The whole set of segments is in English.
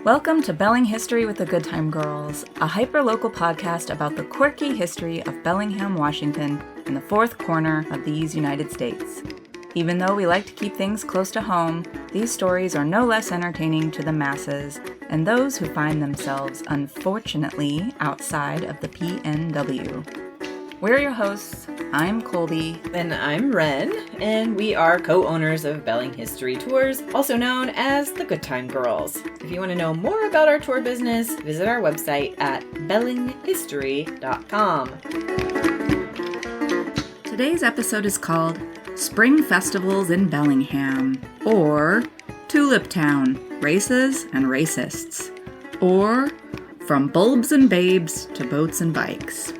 Welcome to BellingHistory with the Good Time Girls, a hyper-local podcast about the quirky history of Bellingham, Washington, in the fourth corner of these United States. Even though we like to keep things close to home, these stories are no less entertaining to the masses and those who find themselves, unfortunately, outside of the PNW. We're your hosts. I'm Colby. And I'm Ren, and we are co-owners of BellingHistory Tours, also known as the Good Time Girls. If you want to know more about our tour business, visit our website at BellingHistory.com. Today's episode is called Spring Festivals in Bellingham, or Tulip Town, Races and Racists, or From Bulbs and Babes to Boats and Bikes.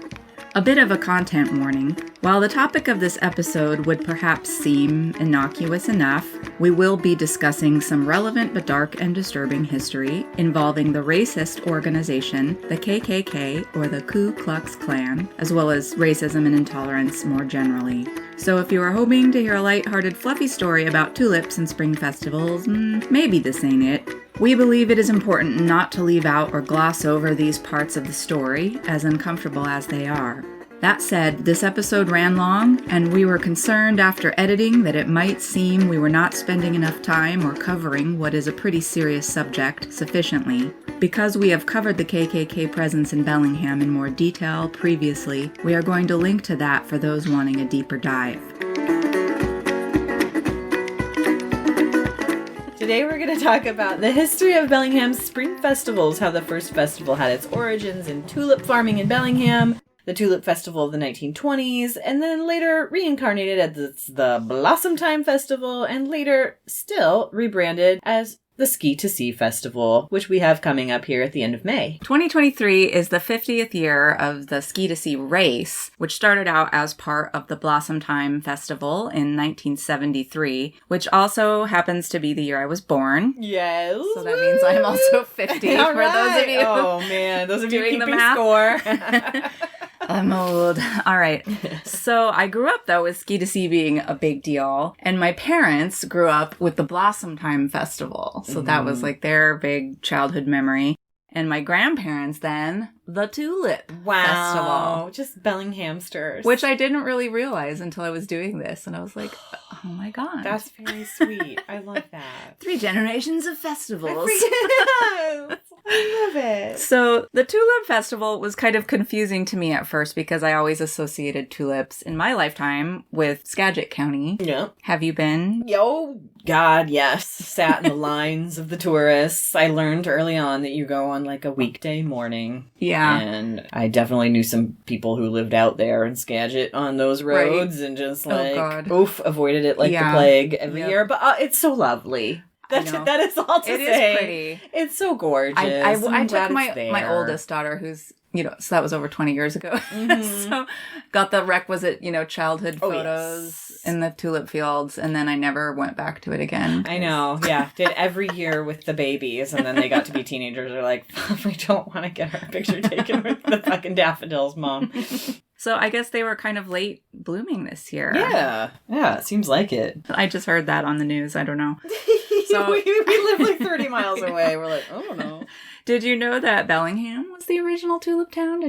A bit of a content warning. While the topic of this episode would perhaps seem innocuous enough, we will be discussing some relevant but dark and disturbing history involving the racist organization, the KKK, or the Ku Klux Klan, as well as racism and intolerance more generally. So if you are hoping to hear a lighthearted, fluffy story about tulips and spring festivals, maybe this ain't it. We believe it is important not to leave out or gloss over these parts of the story, as uncomfortable as they are. That said, this episode ran long, and we were concerned after editing that it might seem we were not spending enough time or covering what is a pretty serious subject sufficiently. Because we have covered the KKK presence in Bellingham in more detail previously, we are going to link to that for those wanting a deeper dive. Today we're going to talk about the history of Bellingham's spring festivals, how the first festival had its origins in tulip farming in Bellingham, the Tulip Festival of the 1920s, and then later reincarnated as the Blossom Time Festival, and later still rebranded as the Ski to Sea Festival, which we have coming up here at the end of May. 2023 is the 50th year of the Ski to Sea race, which started out as part of the Blossom Time Festival in 1973, which also happens to be the year I was born. Yes. So that means I'm also 50 for those of you. Oh man, those of you doing keeping the math. score. I'm old. All right. So I grew up, though, with Ski to Sea being a big deal. And my parents grew up with the Blossom Time Festival. So that was like their big childhood memory. And my grandparents then, the Tulip Festival. Just Bellinghamsters. Which I didn't really realize until I was doing this. And I was like, oh my God. That's very sweet. I love that. 3 generations of festivals. I love it. So the Tulip Festival was kind of confusing to me at first because I always associated tulips in my lifetime with Skagit County. Yeah. Have you been? Oh, God, yes. Sat in the lines of the tourists. I learned early on that you go on like a weekday morning. Yeah. And I definitely knew some people who lived out there in Skagit on those roads and just like, avoided it like the plague every year. But it's so lovely. That is all to say. It is pretty. It's so gorgeous. I took my oldest daughter, who's, so that was over 20 years ago. Mm-hmm. So got the requisite, childhood photos in the tulip fields. And then I never went back to it again. I know. Yeah. Did every year with the babies. And then they got to be teenagers. They're like, we don't want to get our picture taken with the fucking daffodils, Mom. So I guess they were kind of late blooming this year. Yeah. Yeah. It seems like it. I just heard that on the news. I don't know. So we live like 30 miles away. We're like, oh no. Did you know that Bellingham was the original tulip town?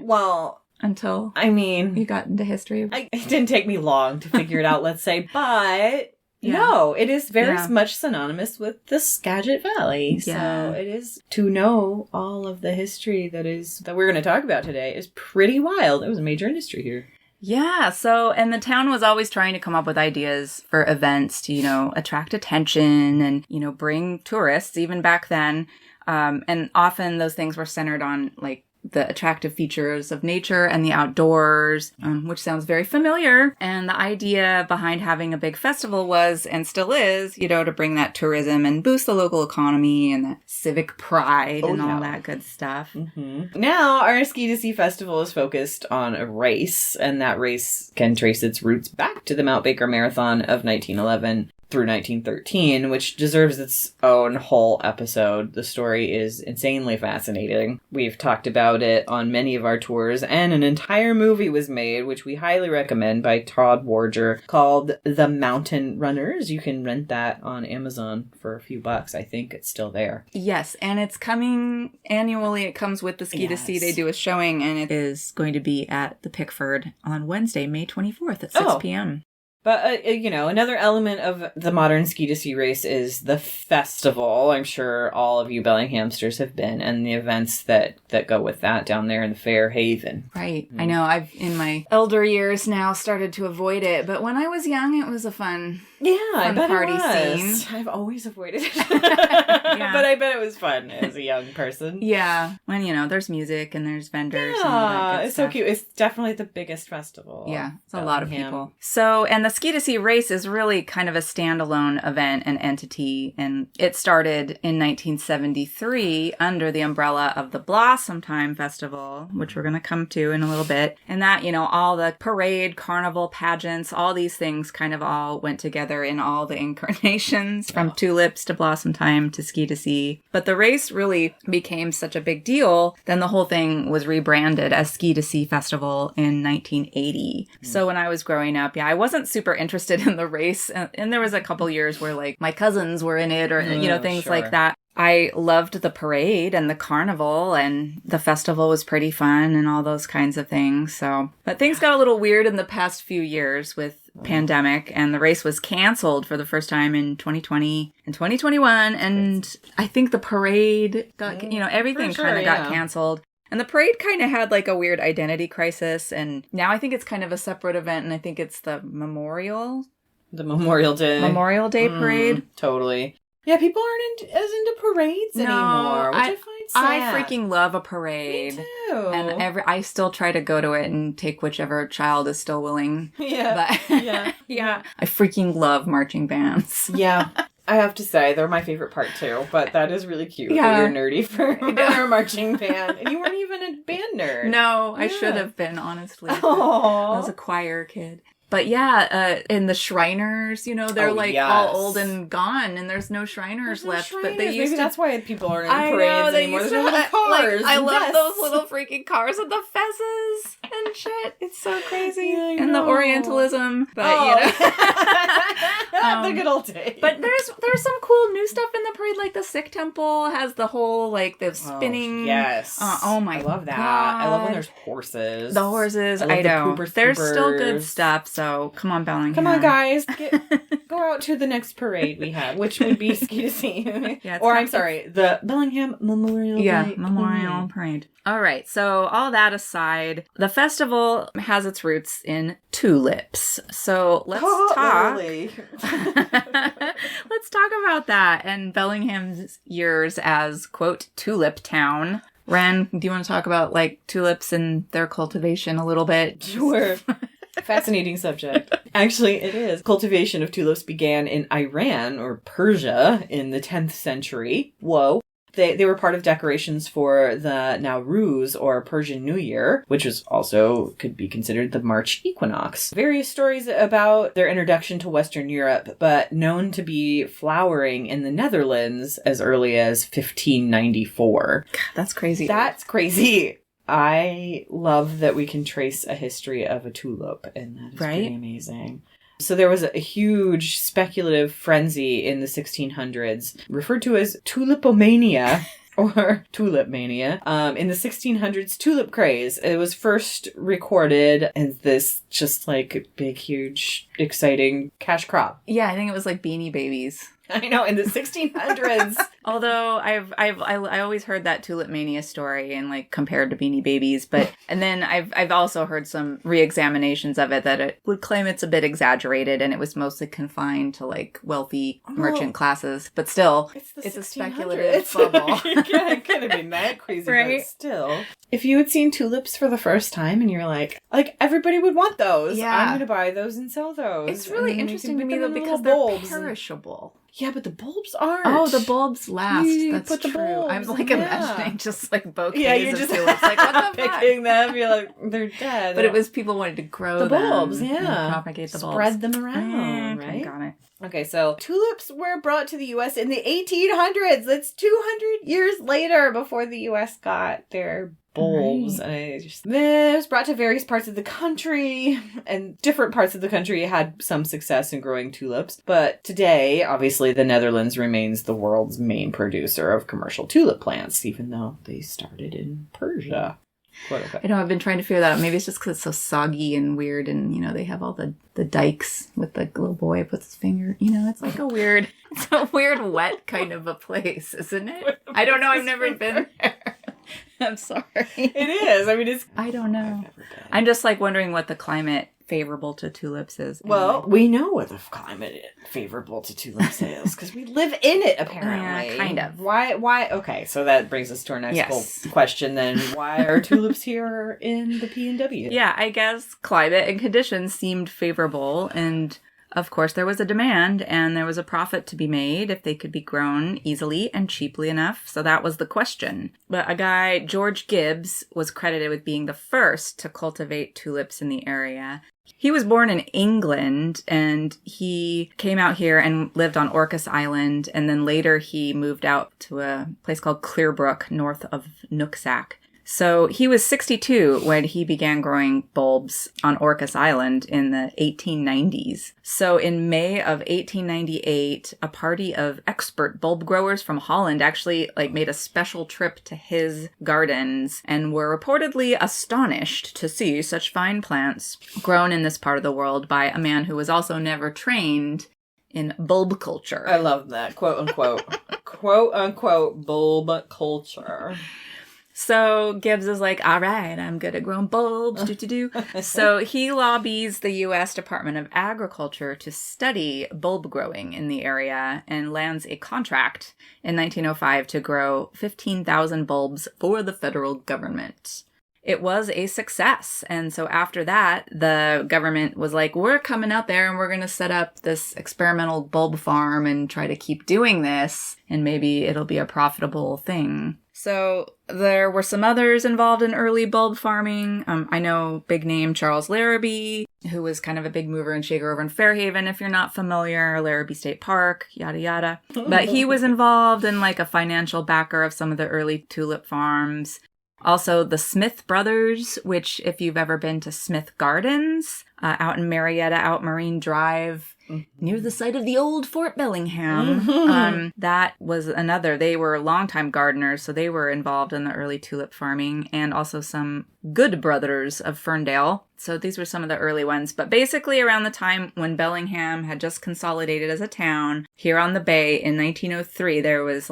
Well, until you got into history. It didn't take me long to figure it out, let's say, but no, it is very much synonymous with the Skagit Valley. Yeah. So it is, to know all of the history that we're going to talk about today is pretty wild. It was a major industry here. Yeah, and the town was always trying to come up with ideas for events to, attract attention and, bring tourists, even back then. And often those things were centered on, like, the attractive features of nature and the outdoors, which sounds very familiar. And the idea behind having a big festival was, and still is, to bring that tourism and boost the local economy and the civic pride and all that good stuff. Mm-hmm. Now, our Ski to Sea Festival is focused on a race, and that race can trace its roots back to the Mount Baker Marathon of 1911. through 1913, which deserves its own whole episode. The story is insanely fascinating. We've talked about it on many of our tours, and an entire movie was made, which we highly recommend, by Todd Warger, called The Mountain Runners. You can rent that on Amazon for a few bucks. I think it's still there. Yes, and it's coming annually. It comes with the Ski to See. They do a showing, and it is going to be at the Pickford on Wednesday, May 24th at 6 p.m. But, another element of the modern Ski to See race is the festival. I'm sure all of you Bellinghamsters have been, and the events that go with that down there in the Fair Haven. Right. I know I've, in my elder years now, started to avoid it, but when I was young, it was a fun I bet party it was. scene. I've always avoided it. But I bet it was fun as a young person. Yeah. When, there's music and there's vendors and all that good it's stuff. so cute. It's definitely the biggest festival. Yeah, it's a lot of people. So, and the Ski to See race is really kind of a standalone event and entity, and it started in 1973 under the umbrella of the Blossom Time Festival, which we're going to come to in a little bit. And that, all the parade, carnival, pageants, all these things kind of all went together in all the incarnations, from tulips to Blossom Time to Ski to See. But the race really became such a big deal, then the whole thing was rebranded as Ski to See Festival in 1980. So when I was growing up, I wasn't super interested in the race. And there was a couple years where, like, my cousins were in it or, things like that. I loved the parade and the carnival, and the festival was pretty fun and all those kinds of things. So, but things got a little weird in the past few years with pandemic, and the race was canceled for the first time in 2020 and 2021. And I think the parade got, everything kind of got canceled. And the parade kind of had like a weird identity crisis. And now I think it's kind of a separate event. And I think it's the Memorial Day parade. Totally. Yeah, people aren't as into parades anymore, which I find sad. I freaking love a parade. Me too. And I still try to go to it and take whichever child is still willing. Yeah. But yeah. I freaking love marching bands. Yeah. I have to say, they're my favorite part too, but that is really cute that you're nerdy for a marching band. And you weren't even a band nerd. No, I should have been, honestly. Aww. I was a choir kid. But and the Shriners, they're all old and gone, and there's no Shriners left. But they used Maybe to. That's why people aren't in parades anymore. There's no little cars. I love those little freaking cars with the fezzes and shit. It's so crazy. And the Orientalism. But, the good old days. But there's some cool new stuff in the parade, like the Sikh temple has the whole, the spinning. Yes. Oh my god. I love that. I love when there's horses. The horses, I know. There's still good stuff. So, come on, Bellingham. Come on, guys. Go out to the next parade we have, which would be Ski to See. The Bellingham Memorial Parade. Yeah, Memorial Parade. All right, so all that aside, the festival has its roots in tulips. So, let's talk. Really? Let's talk about that and Bellingham's years as, quote, tulip town. Ren, do you want to talk about, tulips and their cultivation a little bit? Sure. Fascinating subject. Actually, it is. Cultivation of tulips began in Iran, or Persia, in the 10th century. Whoa. They were part of decorations for the Nowruz, or Persian New Year, which was also could be considered the March equinox. Various stories about their introduction to Western Europe, but known to be flowering in the Netherlands as early as 1594. God, that's crazy. That's crazy. I love that we can trace a history of a tulip, and that is pretty amazing. So there was a huge speculative frenzy in the 1600s, referred to as tulipomania, or tulip mania. In the 1600s, tulip craze. It was first recorded as this just big, huge, exciting cash crop. Yeah, I think it was like Beanie Babies. I know, in the 1600s. Although I always heard that tulip mania story and compared to Beanie Babies, and then I've also heard some re-examinations of it that it would claim it's a bit exaggerated and it was mostly confined to wealthy merchant classes, but still it's a speculative bubble. It could have been that crazy, right? But still. If you had seen tulips for the first time and you're like everybody would want those. Yeah. I'm going to buy those and sell those. It's really interesting to me though because they're perishable. Yeah, but the bulbs aren't. Oh, the bulbs last. You That's put the true. bulbs, I'm like yeah. imagining just like bouquets Yeah, you of just tulips. Like, what the fuck? picking them. You're like, they're dead. But it was people wanted to grow the bulbs, them yeah. and propagate the bulbs. Spread them around, Okay, right? got it. Okay, so tulips were brought to the U.S. in the 1800s. That's 200 years later before the U.S. got their bulbs. Right. And it was brought to various parts of the country, and different parts of the country had some success in growing tulips. But today, obviously, the Netherlands remains the world's main producer of commercial tulip plants, even though they started in Persia. I know, I've been trying to figure that out. Maybe it's just because it's so soggy and weird, and, they have all the dikes with the little boy puts his finger, it's like it's a weird wet kind of a place, isn't it? I don't know, I've never been there. I'm sorry. It is. I mean, I don't know. I'm just like wondering what the climate favorable to tulips is. Well, we know what the climate favorable to tulips is because we live in it, apparently. Yeah, kind of. Why? Okay, so that brings us to our next question then. Why are tulips here in the PNW? Yeah, I guess climate and conditions seemed favorable, and of course there was a demand and there was a profit to be made if they could be grown easily and cheaply enough. So that was the question. But a guy, George Gibbs, was credited with being the first to cultivate tulips in the area. He was born in England, and he came out here and lived on Orcas Island, and then later he moved out to a place called Clearbrook, north of Nooksack. So he was 62 when he began growing bulbs on Orcas Island in the 1890s. So in May of 1898, a party of expert bulb growers from Holland actually made a special trip to his gardens and were reportedly astonished to see such fine plants grown in this part of the world by a man who was also never trained in bulb culture. I love that. Quote unquote. Quote unquote bulb culture. So Gibbs is like, all right, I'm good at growing bulbs, So he lobbies the U.S. Department of Agriculture to study bulb growing in the area and lands a contract in 1905 to grow 15,000 bulbs for the federal government. It was a success. And so after that, the government was like, we're coming out there and we're going to set up this experimental bulb farm and try to keep doing this. And maybe it'll be a profitable thing. So there were some others involved in early bulb farming. I know big name Charles Larrabee, who was kind of a big mover and shaker over in Fairhaven, if you're not familiar, Larrabee State Park, yada yada. But he was involved in a financial backer of some of the early tulip farms. Also, the Smith brothers, which if you've ever been to Smith Gardens, out in Marietta, out Marine Drive, near the site of the old Fort Bellingham, that was another. They were longtime gardeners, so they were involved in the early tulip farming, and also some Good brothers of Ferndale. So these were some of the early ones. But basically around the time when Bellingham had just consolidated as a town, here on the bay in 1903, there was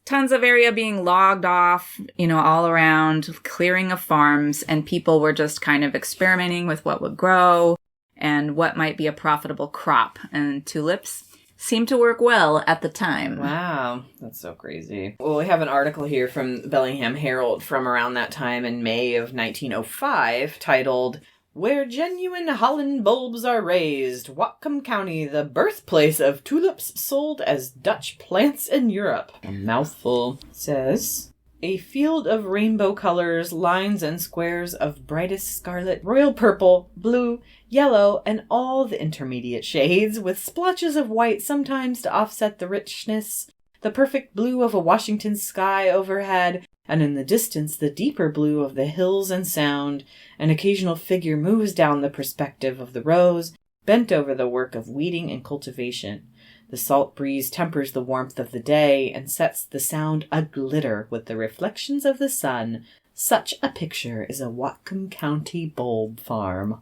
tons of area being logged off, all around, clearing of farms, and people were just kind of experimenting with what would grow and what might be a profitable crop. And tulips seemed to work well at the time. Wow, that's so crazy. Well, we have an article here from the Bellingham Herald from around that time in May of 1905 titled, Where Genuine Holland Bulbs Are Raised, Whatcom County, the birthplace of tulips sold as Dutch plants in Europe. A mouthful. It says, a field of rainbow colors, lines and squares of brightest scarlet, royal purple, blue, yellow, and all the intermediate shades, with splotches of white sometimes to offset the richness, the perfect blue of a Washington sky overhead, and in the distance the deeper blue of the hills and sound. An occasional figure moves down the perspective of the rows, bent over the work of weeding and cultivation. The salt breeze tempers the warmth of the day and sets the sound a-glitter with the reflections of the sun. Such a picture is a Whatcom County bulb farm.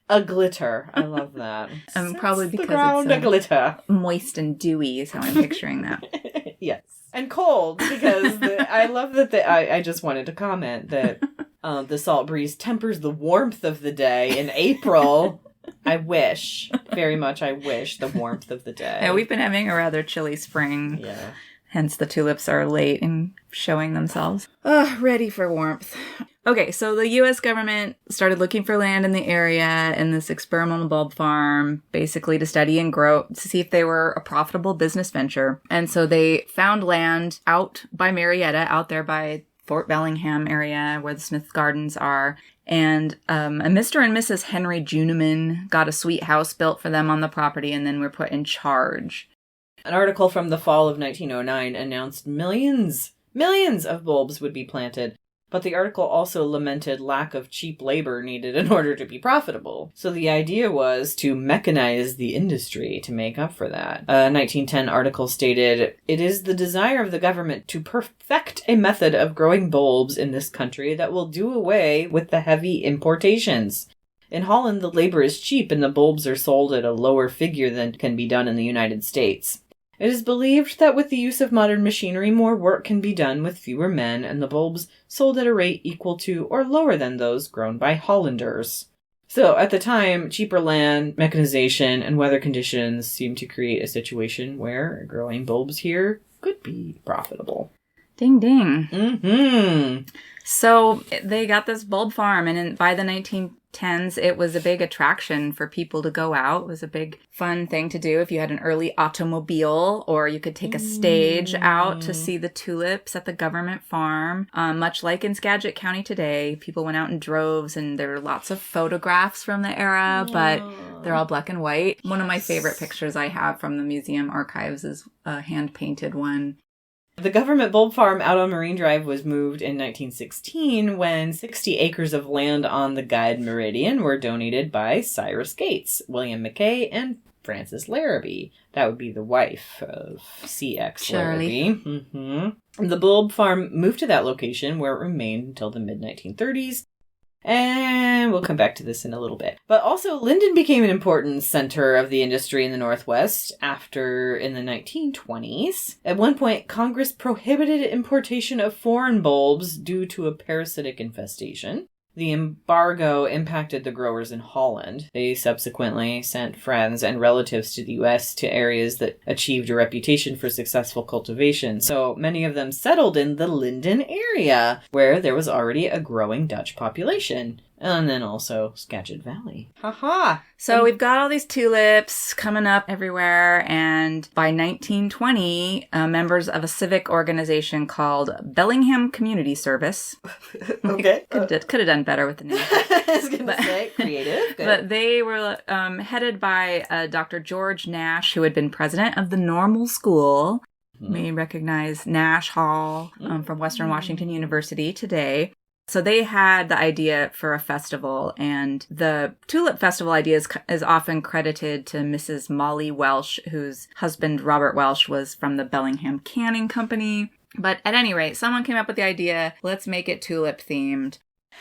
A glitter. I love that. Probably because the ground it's a glitter. Moist and dewy is how I'm picturing that. Yes. And cold, because I love that I just wanted to comment that the salt breeze tempers the warmth of the day in April. I wish, very much I wish, the warmth of the day. Yeah, we've been having a rather chilly spring. Yeah. Hence the tulips are late in showing themselves. Ready for warmth. Okay, so the U.S. government started looking for land in the area in this experimental bulb farm, basically to study and grow, to see if they were a profitable business venture. And so they found land out by Marietta, out there by Fort Bellingham area where the Smith Gardens are. And a Mr. and Mrs. Henry Juneman got a sweet house built for them on the property and then were put in charge. An article from the fall of 1909 announced millions of bulbs would be planted. But the article also lamented lack of cheap labor needed in order to be profitable. So the idea was to mechanize the industry to make up for that. A 1910 article stated, "It is the desire of the government to perfect a method of growing bulbs in this country that will do away with the heavy importations. In Holland, the labor is cheap and the bulbs are sold at a lower figure than can be done in the United States. It is believed that with the use of modern machinery, more work can be done with fewer men, and the bulbs sold at a rate equal to or lower than those grown by Hollanders." So, at the time, cheaper land, mechanization, and weather conditions seemed to create a situation where growing bulbs here could be profitable. Ding, ding. Mm-hmm. So they got this bulb farm, and by the 1910s, it was a big attraction for people to go out. It was a big fun thing to do if you had an early automobile, or you could take a stage out to see the tulips at the government farm. Much like in Skagit County today, people went out in droves, and there were lots of photographs from the era, but they're all black and white. One of my favorite pictures I have from the museum archives is a hand-painted one. The government bulb farm out on Marine Drive was moved in 1916 when 60 acres of land on the Guide Meridian were donated by Cyrus Gates, William McKay, and Frances Larrabee. That would be the wife of C.X. Larrabee. Mm-hmm. The bulb farm moved to that location where it remained until the mid-1930s. And we'll come back to this in a little bit. But also, Linden became an important center of the industry in the Northwest in the 1920s. At one point, Congress prohibited importation of foreign bulbs due to a parasitic infestation. The embargo impacted the growers in Holland. They subsequently sent friends and relatives to the U.S. to areas that achieved a reputation for successful cultivation. So many of them settled in the Linden area, where there was already a growing Dutch population. And then also Skagit Valley. Ha-ha! So we've got all these tulips coming up everywhere, and by 1920, members of a civic organization called Bellingham Community Service. Okay. Could have done better with the name. I was going to say, creative. Good. But they were headed by Dr. George Nash, who had been president of the Normal School. You may recognize Nash Hall from Western Washington University today. So they had the idea for a festival, and the Tulip Festival idea is often credited to Mrs. Molly Welsh, whose husband, Robert Welsh, was from the Bellingham Canning Company. But at any rate, someone came up with the idea, let's make it tulip themed.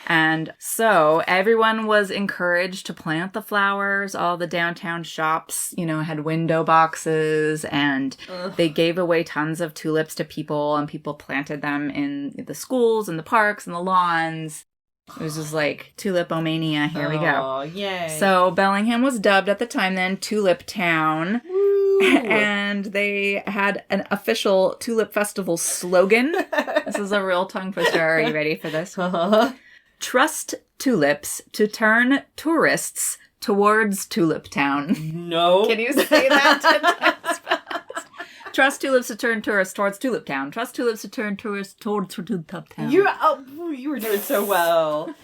And so everyone was encouraged to plant the flowers. All the downtown shops, had window boxes, and they gave away tons of tulips to people, and people planted them in the schools and the parks and the lawns. It was just like tulipomania. Here we go. Oh, yay. So Bellingham was dubbed at the time then Tulip Town. And they had an official Tulip Festival slogan. This is a real tongue twister. Are you ready for this? Trust tulips to turn tourists towards Tulip Town. No. Can you say that 10 times fast? Trust tulips to turn tourists towards Tulip Town. Trust tulips to turn tourists towards Tulip Town. You were doing so well.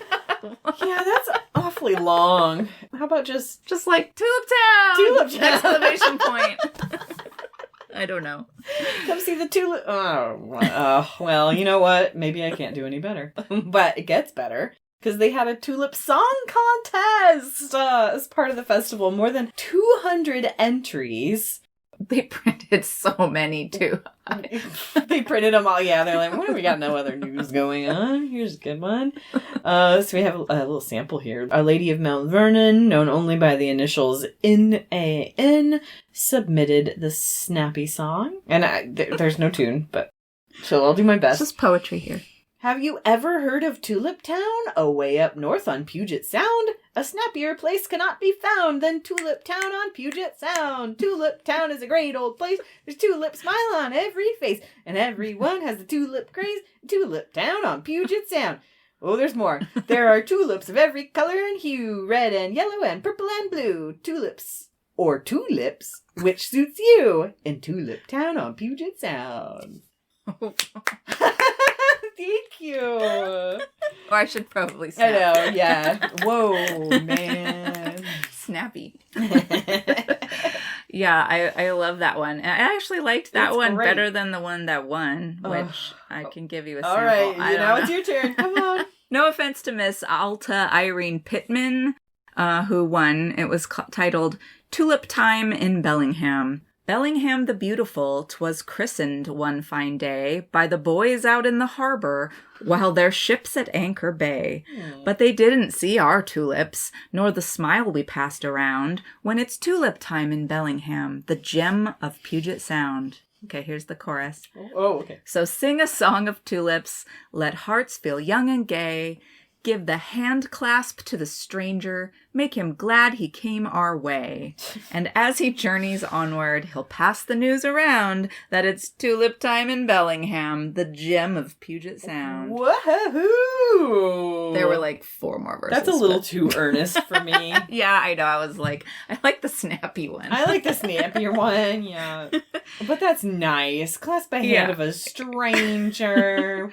Yeah, that's awfully long. How about just like Tulip Town? Tulip Town! Exclamation point. I don't know. Come see the tulip. Oh, well, you know what? Maybe I can't do any better. But it gets better. Because they had a tulip song contest as part of the festival. More than 200 entries. They printed so many, too. They printed them all. Yeah, they're like, what, we got no other news going on. Here's a good one. So we have a little sample here. A lady of Mount Vernon, known only by the initials N.A.N., submitted the snappy song. And there's no tune, but so I'll do my best. It's just poetry here. Have you ever heard of Tulip Town? Away up north on Puget Sound? A snappier place cannot be found than Tulip Town on Puget Sound. Tulip Town is a great old place. There's tulip smile on every face, and everyone has the tulip craze. Tulip Town on Puget Sound. Oh, there's more. There are tulips of every color and hue, red and yellow and purple and blue. Tulips, or tulips, which suits you, in Tulip Town on Puget Sound. Thank you. Or I should probably snap. I know, yeah. Whoa, man. Snappy. Yeah, I love that one. And I actually liked that one great. Better than the one that won, which I can give you a sample. All right, now it's your turn. Come on. No offense to Miss Alta Irene Pittman, who won. It was titled Tulip Time in Bellingham. Bellingham the Beautiful 'twas christened one fine day by the boys out in the harbor while their ships at Anchor Bay. But they didn't see our tulips, nor the smile we passed around when it's tulip time in Bellingham, the gem of Puget Sound. Okay, here's the chorus. Oh, okay. So sing a song of tulips, let hearts feel young and gay, give the hand clasp to the stranger, make him glad he came our way. And as he journeys onward, he'll pass the news around that it's tulip time in Bellingham, the gem of Puget Sound. Woohoo! There were like 4 more verses. That's a little too earnest for me. Yeah, I know. I was like, I like the snappy one. I like the snappier one, yeah. But that's nice. Clasp a hand of a stranger.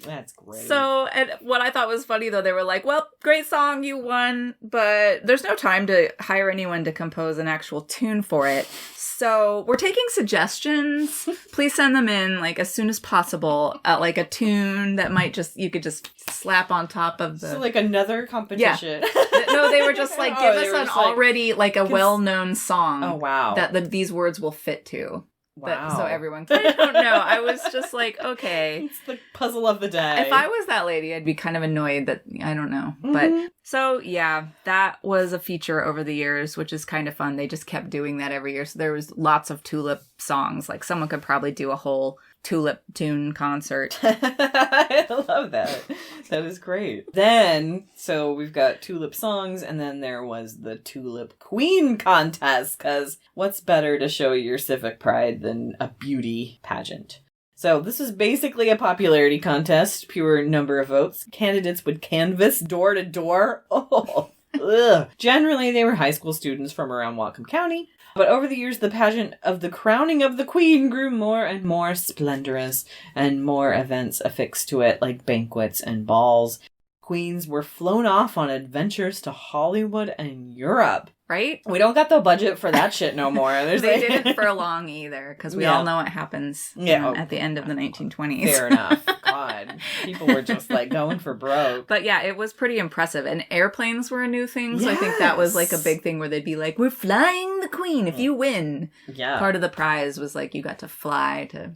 That's great. So, and what I thought was funny, though, they were like, well, great song, you won, but there's no time to hire anyone to compose an actual tune for it. So we're taking suggestions. Please send them in, like, as soon as possible, like a tune that might you could just slap on top of the... So, like, another competition. Yeah. No, they were just like, give us an already, like, a well-known song. Oh, wow. That these words will fit to. Wow. So everyone can. I don't know. I was just like, okay. It's the puzzle of the day. If I was that lady, I'd be kind of annoyed that, I don't know. But so, yeah, that was a feature over the years, which is kind of fun. They just kept doing that every year. So there was lots of tulip songs. Like someone could probably do a whole tulip tune concert. I love that. That is great. Then, so we've got tulip songs, and then there was the Tulip Queen contest, because what's better to show your civic pride than a beauty pageant? So this is basically a popularity contest, pure number of votes. Candidates would canvass door to door. Oh, ugh. Generally, they were high school students from around Whatcom County. But over the years, the pageant of the crowning of the queen grew more and more splendorous, and more events affixed to it, like banquets and balls. Queens were flown off on adventures to Hollywood and Europe. Right? We don't got the budget for that shit no more. They didn't for long either, because we all know what happens at the end of the 1920s. Fair enough. God. People were just like going for broke. But yeah, it was pretty impressive. And airplanes were a new thing, so I think that was like a big thing where they'd be like, we're flying the queen if you win. Yeah. Part of the prize was like you got to fly to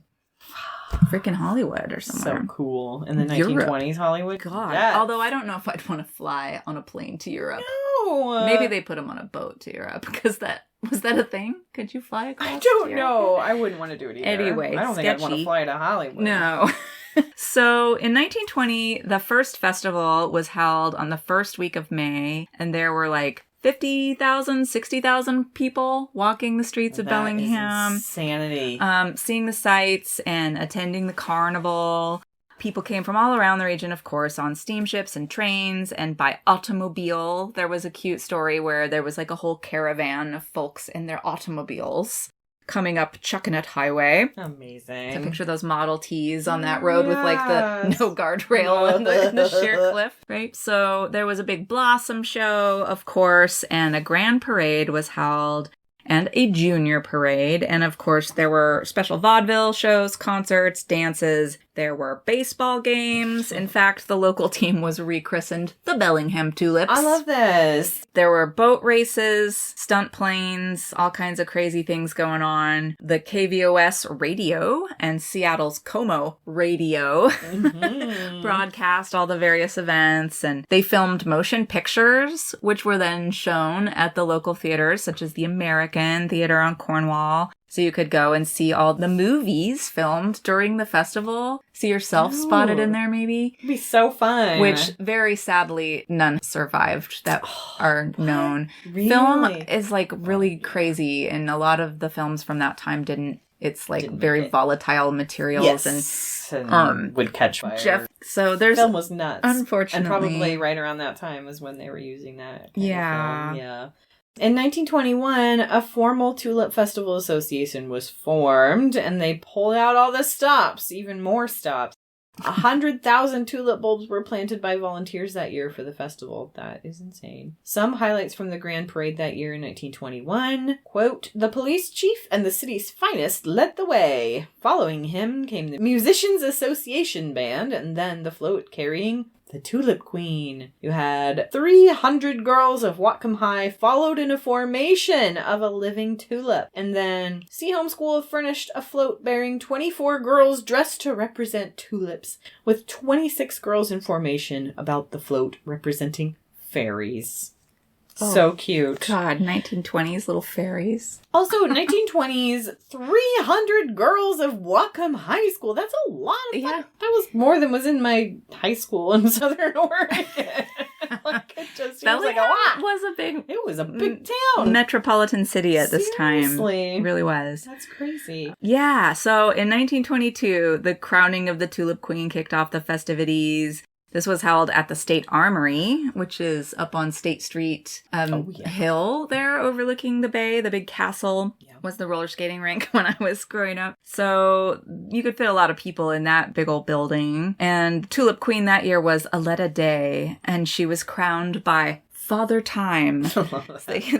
freaking Hollywood or somewhere. So cool. In the 1920s Hollywood? God. Yes. Although I don't know if I'd want to fly on a plane to Europe. No. Maybe they put them on a boat to Europe, because was that a thing? Could you fly across? I don't know. I wouldn't want to do it either. Anyway, I don't think I'd want to fly to Hollywood. No. So in 1920, the first festival was held on the first week of May, and there were like 50,000, 60,000 people walking the streets of Bellingham. Insanity. Seeing the sights and attending the carnival. People came from all around the region, of course, on steamships and trains and by automobile. There was a cute story where there was like a whole caravan of folks in their automobiles coming up Chuckanut Highway. Amazing. So picture those Model Ts on that road with like the no guardrail and the sheer cliff, right? So there was a big blossom show, of course, and a grand parade was held, and a junior parade. And of course, there were special vaudeville shows, concerts, dances. There were baseball games. In fact, the local team was rechristened the Bellingham Tulips. I love this. There were boat races, stunt planes, all kinds of crazy things going on. The KVOS radio and Seattle's Como radio broadcast all the various events. And they filmed motion pictures, which were then shown at the local theaters, such as the American Theater on Cornwall. So you could go and see all the movies filmed during the festival. See yourself spotted in there, maybe. It'd be so fun. Which, very sadly, none survived that are known. Really? Film is, like, really crazy, and a lot of the films from that time didn't it's like Didn't very make it. volatile materials. Yes, and would catch fire. So there's film was nuts. Unfortunately. And probably right around that time was when they were using that kind Yeah. of film. Yeah. In 1921, a formal Tulip Festival Association was formed, and they pulled out all the stops, even more stops. 100,000 tulip bulbs were planted by volunteers that year for the festival. That is insane. Some highlights from the Grand Parade that year in 1921. Quote, the police chief and the city's finest led the way. Following him came the Musicians Association Band, and then the float carrying the Tulip Queen. You had 300 girls of Whatcom High followed in a formation of a living tulip. And then Seaholm School furnished a float bearing 24 girls dressed to represent tulips, with 26 girls in formation about the float representing fairies. Oh, so cute. God, 1920s little fairies. Also, 1920s, 300 girls of Whatcom High School. That's a lot of fun. Yeah. That was more than was in my high school in Southern Oregon. Like, it just feels like a lot. It was a big town. Metropolitan city at this time. Seriously. It really was. That's crazy. Yeah, so in 1922, the crowning of the Tulip Queen kicked off the festivities. This was held at the State Armory, which is up on State Street Hill there overlooking the bay. The big castle was the roller skating rink when I was growing up. So you could fit a lot of people in that big old building. And Tulip Queen that year was Aletta Day, and she was crowned by Father Time.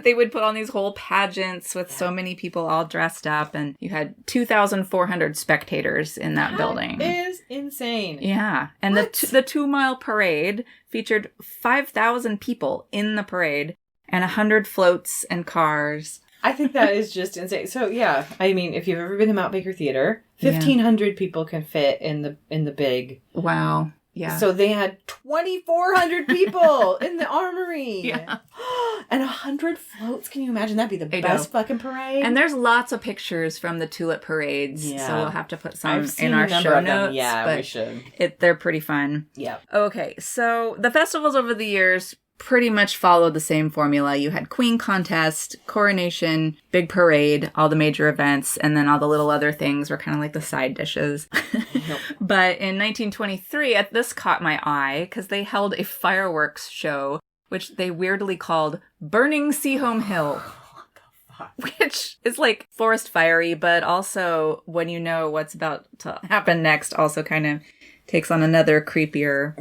They would put on these whole pageants with so many people all dressed up, and you had 2,400 spectators in that building. That is insane. Yeah. And the 2-mile parade featured 5,000 people in the parade and 100 floats and cars. I think that is just insane. So yeah, I mean, if you've ever been to Mount Baker Theater, 1,500 people can fit in the big. Wow. Yeah. So they had 2,400 people in the armory. Yeah. And 100 floats. Can you imagine? That'd be the best fucking parade. And there's lots of pictures from the tulip parades. Yeah. So we'll have to put some in our show notes. Yeah, we should. They're pretty fun. Yeah. Okay. So the festivals over the years pretty much followed the same formula. You had Queen Contest, Coronation, Big Parade, all the major events, and then all the little other things were kind of like the side dishes. Nope. But in 1923, this caught my eye because they held a fireworks show, which they weirdly called Burning Seaholm Hill. Which is like forest fiery, but also when you know what's about to happen next, also kind of takes on another creepier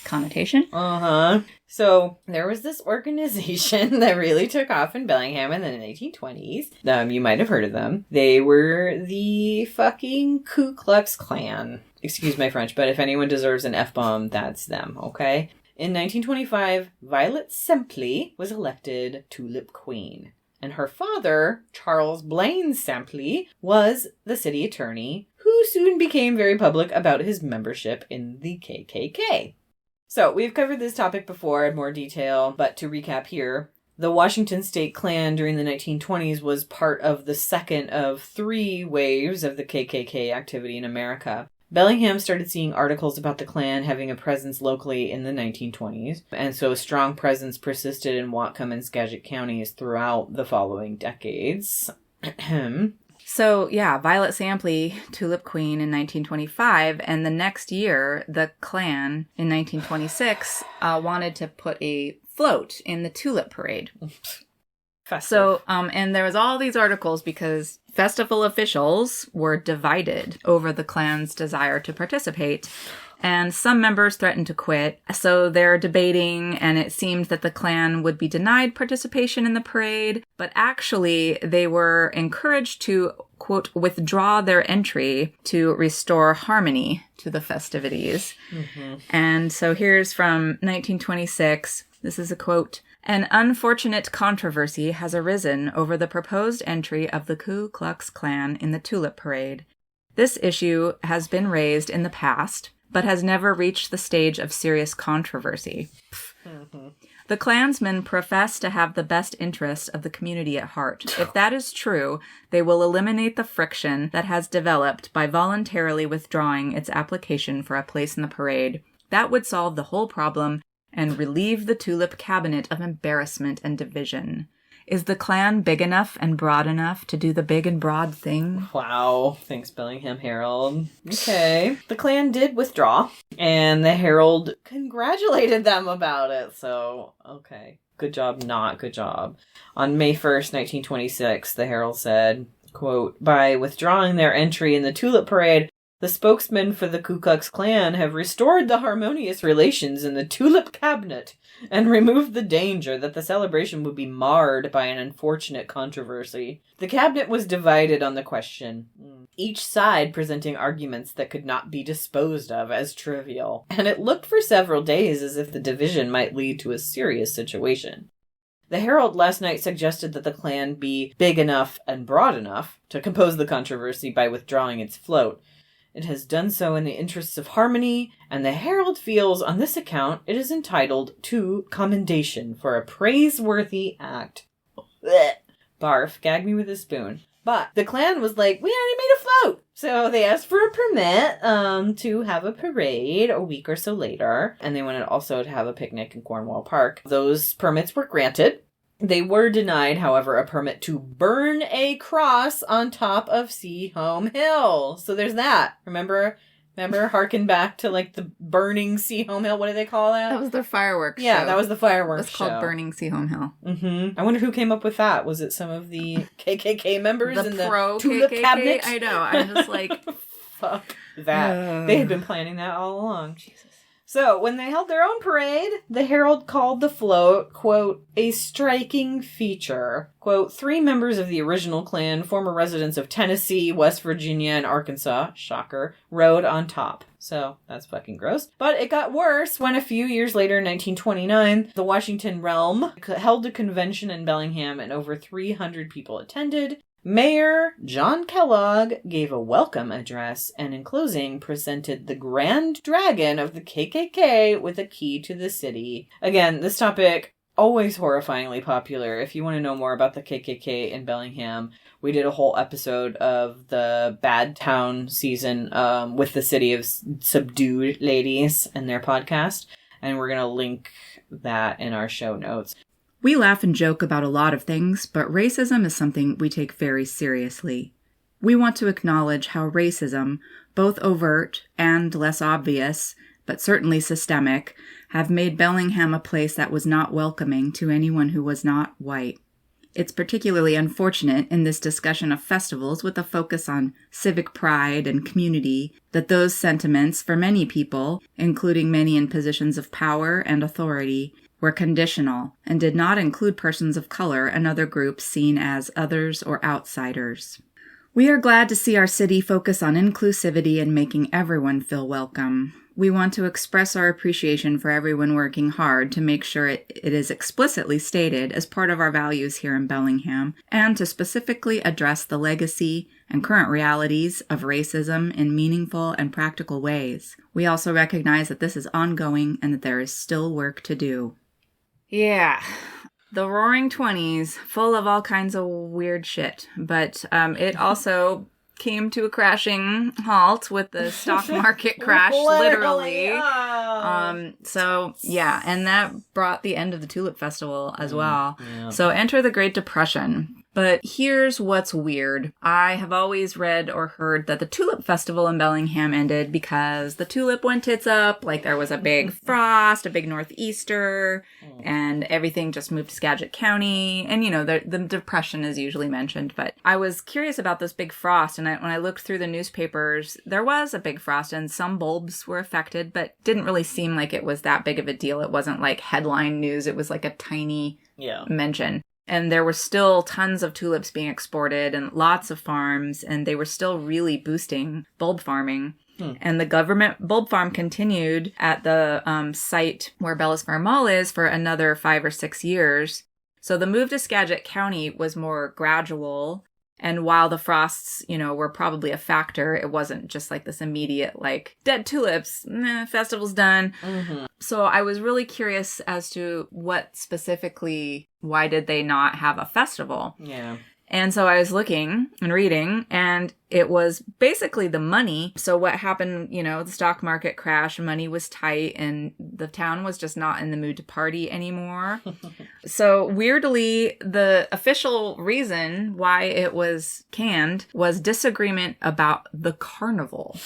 connotation. Uh-huh. So there was this organization that really took off in Bellingham in the 1920s. You might have heard of them. They were the fucking Ku Klux Klan. Excuse my French, but if anyone deserves an F-bomb, that's them, okay? In 1925, Violet Semple was elected Tulip Queen. And her father, Charles Blaine Semple, was the city attorney, who soon became very public about his membership in the KKK. So, we've covered this topic before in more detail, but to recap here, the Washington State Klan during the 1920s was part of the second of 3 waves of the KKK activity in America. Bellingham started seeing articles about the Klan having a presence locally in the 1920s, and so a strong presence persisted in Whatcom and Skagit counties throughout the following decades. So, yeah, Violet Semple, Tulip Queen in 1925, and the next year, the Klan in 1926 wanted to put a float in the Tulip Parade. Festive. So, and there was all these articles because festival officials were divided over the Klan's desire to participate. And some members threatened to quit, so they're debating, and it seemed that the Klan would be denied participation in the parade, but actually they were encouraged to, quote, withdraw their entry to restore harmony to the festivities. Mm-hmm. And so here's from 1926. This is a quote. An unfortunate controversy has arisen over the proposed entry of the Ku Klux Klan in the Tulip Parade. This issue has been raised in the past, but has never reached the stage of serious controversy. Mm-hmm. The Klansmen profess to have the best interest of the community at heart. If that is true, they will eliminate the friction that has developed by voluntarily withdrawing its application for a place in the parade. That would solve the whole problem and relieve the Tulip Cabinet of embarrassment and division. Is the clan big enough and broad enough to do the big and broad thing? Wow. Thanks, Bellingham Herald. Okay. The clan did withdraw, and the Herald congratulated them about it. So, okay. Good job, not good job. On May 1st, 1926, the Herald said, quote, "By withdrawing their entry in the Tulip Parade, the spokesmen for the Ku Klux Klan have restored the harmonious relations in the Tulip Cabinet and removed the danger that the celebration would be marred by an unfortunate controversy. The cabinet was divided on the question, each side presenting arguments that could not be disposed of as trivial, and it looked for several days as if the division might lead to a serious situation. The Herald last night suggested that the Klan be big enough and broad enough to compose the controversy by withdrawing its float. It has done so in the interests of harmony, and the Herald feels on this account it is entitled to commendation for a praiseworthy act." Blech. Barf, gag me with a spoon. But the Klan was like, we already made a float. So they asked for a permit to have a parade a week or so later. And they wanted also to have a picnic in Cornwall Park. Those permits were granted. They were denied, however, a permit to burn a cross on top of Seaholm Hill. So there's that. Remember, harken back to like the burning Seaholm Hill. What do they call that? That was their fireworks show. Yeah, that was the fireworks show. It was called Burning Seaholm Hill. Mm-hmm. I wonder who came up with that. Was it some of the KKK members in the pro Tulip KKK? Cabinet? I know. I'm just like, fuck that. They had been planning that all along. Jesus. So, when they held their own parade, the Herald called the float, quote, "a striking feature." Quote, 3 members of the original Klan, former residents of Tennessee, West Virginia, and Arkansas, shocker, rode on top. So, that's fucking gross. But it got worse when a few years later, in 1929, the Washington Realm held a convention in Bellingham and over 300 people attended. Mayor John Kellogg gave a welcome address and in closing presented the Grand Dragon of the KKK with a key to the city. Again, this topic, always horrifyingly popular. If you want to know more about the KKK in Bellingham, we did a whole episode of the Bad Town season with the City of Subdued ladies and their podcast. And we're going to link that in our show notes. We laugh and joke about a lot of things, but racism is something we take very seriously. We want to acknowledge how racism, both overt and less obvious, but certainly systemic, have made Bellingham a place that was not welcoming to anyone who was not white. It's particularly unfortunate in this discussion of festivals with a focus on civic pride and community that those sentiments, for many people, including many in positions of power and authority, were conditional and did not include persons of color and other groups seen as others or outsiders. We are glad to see our city focus on inclusivity and making everyone feel welcome. We want to express our appreciation for everyone working hard to make sure it is explicitly stated as part of our values here in Bellingham, and to specifically address the legacy and current realities of racism in meaningful and practical ways. We also recognize that this is ongoing and that there is still work to do. Yeah, the Roaring 20s, full of all kinds of weird shit, but it also came to a crashing halt with the stock market crash, literally. So, yeah, and that brought the end of the Tulip Festival as well. Yeah. So enter the Great Depression. But here's what's weird. I have always read or heard that the Tulip Festival in Bellingham ended because the tulip went tits up, like there was a big frost, a big northeaster, and everything just moved to Skagit County. And, you know, the depression is usually mentioned. But I was curious about this big frost, and when I looked through the newspapers, there was a big frost, and some bulbs were affected, but didn't really seem like it was that big of a deal. It wasn't like headline news. It was like a tiny mention. And there were still tons of tulips being exported and lots of farms, and they were still really boosting bulb farming. And the government bulb farm continued at the site where Bellis Farm Mall is for another 5 or 6 years. So the move to Skagit County was more gradual. And while the frosts, you know, were probably a factor, it wasn't just like this immediate, like, dead tulips, festival's done. Mm-hmm. So I was really curious as to what specifically, why did they not have a festival? Yeah. And so I was looking and reading, and it was basically the money. So what happened, the stock market crash, money was tight, and the town was just not in the mood to party anymore. So weirdly, the official reason why it was canned was disagreement about the carnival.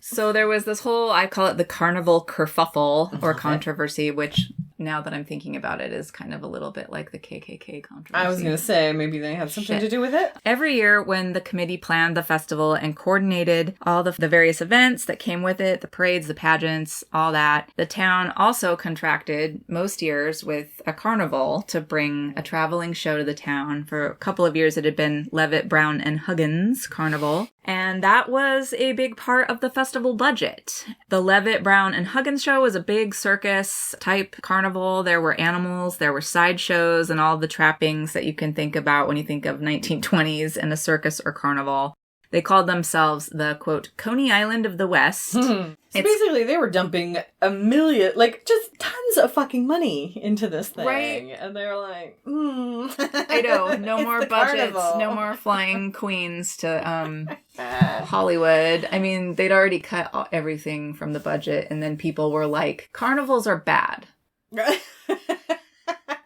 So there was this whole, I call it the carnival kerfuffle or controversy, which now that I'm thinking about it is kind of a little bit like the KKK controversy. I was going to say, maybe they had something to do with it. Every year when the committee planned the festival and coordinated all the various events that came with it, the parades, the pageants, all that, the town also contracted most years with a carnival to bring a traveling show to the town. For a couple of years it had been Levitt, Brown, and Huggins Carnival. And that was a big part of the festival budget. The Levitt, Brown, and Huggins show was a big circus-type carnival. There were animals, there were sideshows, and all the trappings that you can think about when you think of 1920s and a circus or carnival. They called themselves the, quote, Coney Island of the West. So basically, they were dumping a million, just tons of fucking money into this thing. Right. And they were like, I know, no more budgets, carnival. no more flying queens to Hollywood. I mean, they'd already cut everything from the budget, and then people were like, carnivals are bad.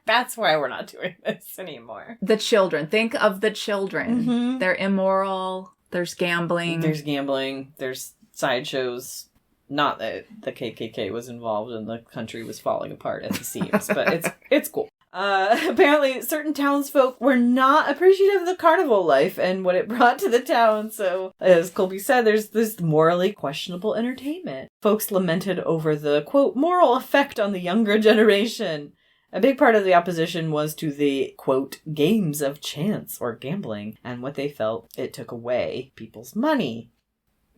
That's why we're not doing this anymore. The children. Think of the children. Mm-hmm. They're immoral. There's gambling. There's sideshows. Not that the KKK was involved and the country was falling apart at the seams, but it's cool. Apparently, certain townsfolk were not appreciative of the carnival life and what it brought to the town. So, as Colby said, there's this morally questionable entertainment. Folks lamented over the, quote, moral effect on the younger generation. A big part of the opposition was to the, quote, games of chance or gambling and what they felt it took away people's money.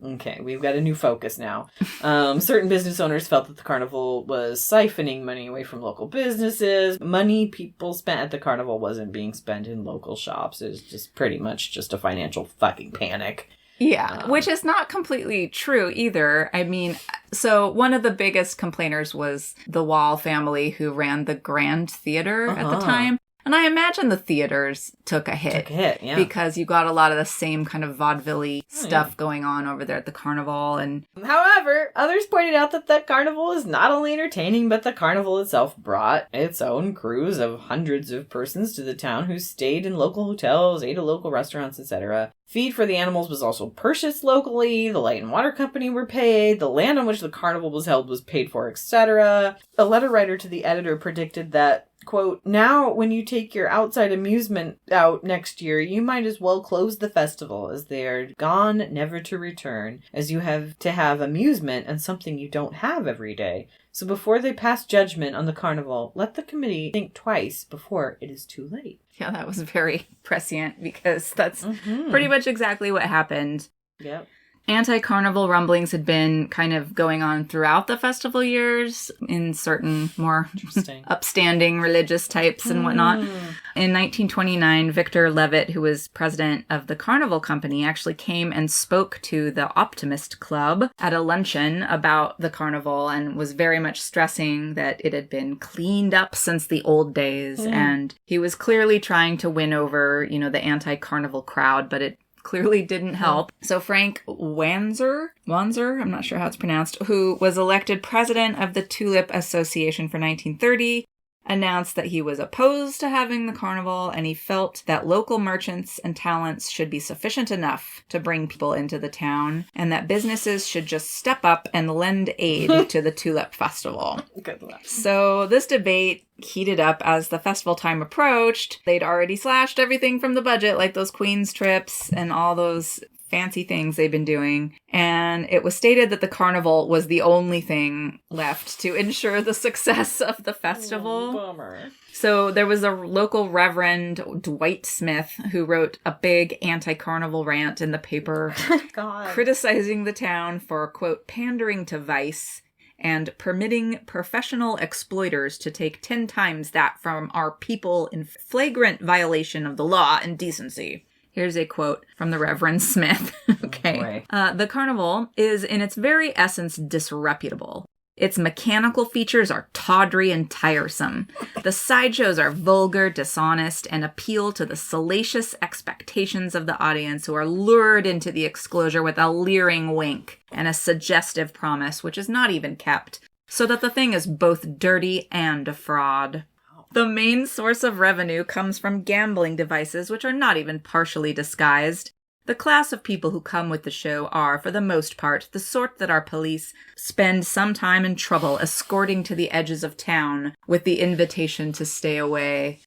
Okay, we've got a new focus now. Certain business owners felt that the carnival was siphoning money away from local businesses. Money people spent at the carnival wasn't being spent in local shops. It was just pretty much just a financial fucking panic. Yeah, which is not completely true either. I mean, so one of the biggest complainers was the Wall family who ran the Grand Theater at the time. And I imagine the theaters took a hit. Yeah. Because you got a lot of the same kind of vaudeville stuff going on over there at the carnival. And however, others pointed out that the carnival is not only entertaining, but the carnival itself brought its own crews of hundreds of persons to the town who stayed in local hotels, ate at local restaurants, etc. Feed for the animals was also purchased locally, the light and water company were paid, the land on which the carnival was held was paid for, etc. A letter writer to the editor predicted that, quote, now when you take your outside amusement out next year, you might as well close the festival, as they are gone never to return, as you have to have amusement and something you don't have every day. So before they pass judgment on the carnival, let the committee think twice before it is too late. Yeah, that was very prescient because that's pretty much exactly what happened. Yep. Anti-carnival rumblings had been kind of going on throughout the festival years in certain more upstanding religious types and whatnot. In 1929, Victor Levitt, who was president of the Carnival Company, actually came and spoke to the Optimist Club at a luncheon about the carnival and was very much stressing that it had been cleaned up since the old days. And he was clearly trying to win over, the anti-carnival crowd, but it clearly didn't help. So Frank Wanzer, I'm not sure how it's pronounced, who was elected president of the Tulip Association for 1930, announced that he was opposed to having the carnival, and he felt that local merchants and talents should be sufficient enough to bring people into the town, and that businesses should just step up and lend aid to the Tulip Festival. Good luck. So this debate heated up as the festival time approached. They'd already slashed everything from the budget, like those Queen's trips and all those fancy things they've been doing. And it was stated that the carnival was the only thing left to ensure the success of the festival. Bummer. So there was a local Reverend Dwight Smith who wrote a big anti-carnival rant in the paper criticizing the town for, quote, pandering to vice and permitting professional exploiters to take 10 times that from our people in flagrant violation of the law and decency. Here's a quote from the Reverend Smith. Okay. The carnival is in its very essence disreputable. Its mechanical features are tawdry and tiresome. The sideshows are vulgar, dishonest, and appeal to the salacious expectations of the audience who are lured into the exclosure with a leering wink and a suggestive promise, which is not even kept, so that the thing is both dirty and a fraud. The main source of revenue comes from gambling devices, which are not even partially disguised. The class of people who come with the show are, for the most part, the sort that our police spend some time and trouble escorting to the edges of town with the invitation to stay away.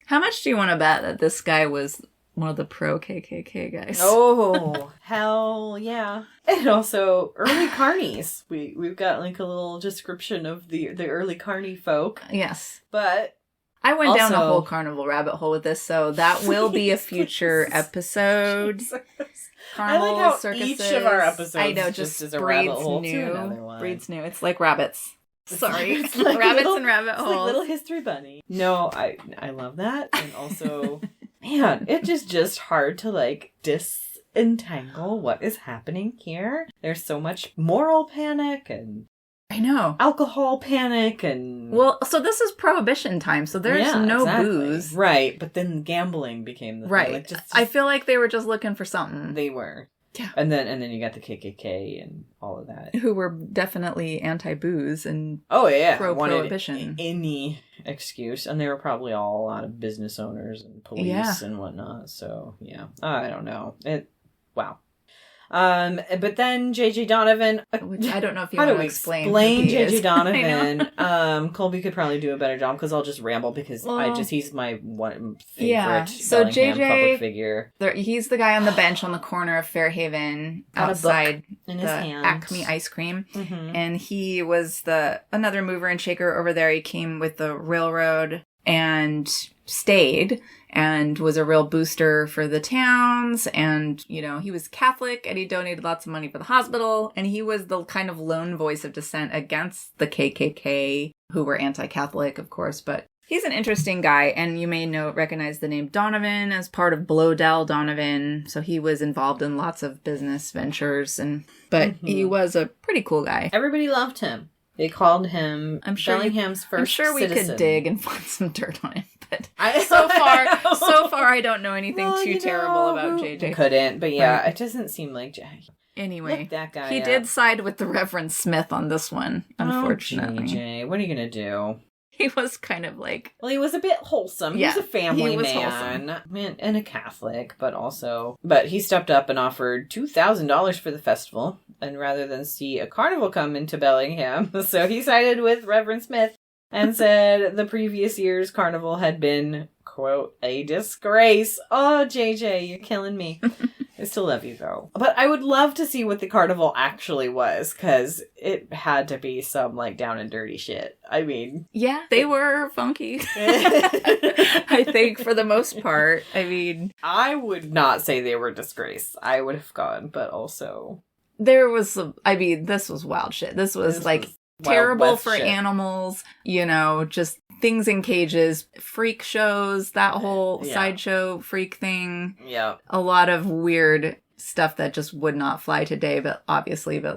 How much do you want to bet that this guy was one of the pro-KKK guys? Oh, hell yeah. And also, early carnies. We've got like a little description of the early carny folk. Yes. But I went down a whole carnival rabbit hole with this, so that will be a future episode. Carnival, I like how circuses. each of our episodes I know, just is a rabbit hole new, to another one. Breeds new. It's like rabbits. Sorry. It's like rabbits little, and rabbit it's holes. like little history bunny. No, I love that. And also, man, it's just hard to like disentangle what is happening here. There's so much moral panic and I know. Alcohol panic and... Well, so this is Prohibition time, so there's no booze. Right, but then gambling became the right. thing. Like just, I feel like they were just looking for something. They were. Yeah. And then you got the KKK and all of that. Who were definitely anti-booze and pro-prohibition. Any excuse. And they were probably all a lot of business owners and police and whatnot. So, yeah. I don't know. Wow. But then J.J. Donovan... Which I don't know if you want to explain J.J. Donovan. Colby could probably do a better job because I'll just ramble because he's my one favorite so Bellingham JJ, public figure. He's the guy on the bench on the corner of Fairhaven outside in his hand. Acme Ice Cream. Mm-hmm. And he was another mover and shaker over there. He came with the railroad and stayed and was a real booster for the towns. And, he was Catholic and he donated lots of money for the hospital. And he was the kind of lone voice of dissent against the KKK, who were anti-Catholic, of course. But he's an interesting guy. And you may recognize the name Donovan as part of Blodell Donovan. So he was involved in lots of business ventures. But he was a pretty cool guy. Everybody loved him. They called him Bellingham's first I'm sure we citizen. could dig and find some dirt on him, but so far I don't know anything too terrible about JJ. Couldn't, but yeah, it doesn't seem like Jay. Anyway, look that guy he did side with the Reverend Smith on this one, unfortunately. JJ, what are you gonna do? He was kind of like... Well, he was a bit wholesome. Yeah, he was a family man and a Catholic, but he stepped up and offered $2,000 for the festival, and rather than see a carnival come into Bellingham, so he sided with Reverend Smith and said the previous year's carnival had been, quote, a disgrace. Oh, JJ, you're killing me. I still love you, though. But I would love to see what the carnival actually was, because it had to be some, down and dirty shit. I mean... Yeah, they were funky. I think, for the most part. I mean... I would not say they were a disgrace. I would have gone, but also... There was this was wild shit. This was terrible for shit. Animals, just things in cages, freak shows, that whole sideshow freak thing. Yeah. A lot of weird stuff that just would not fly today, but super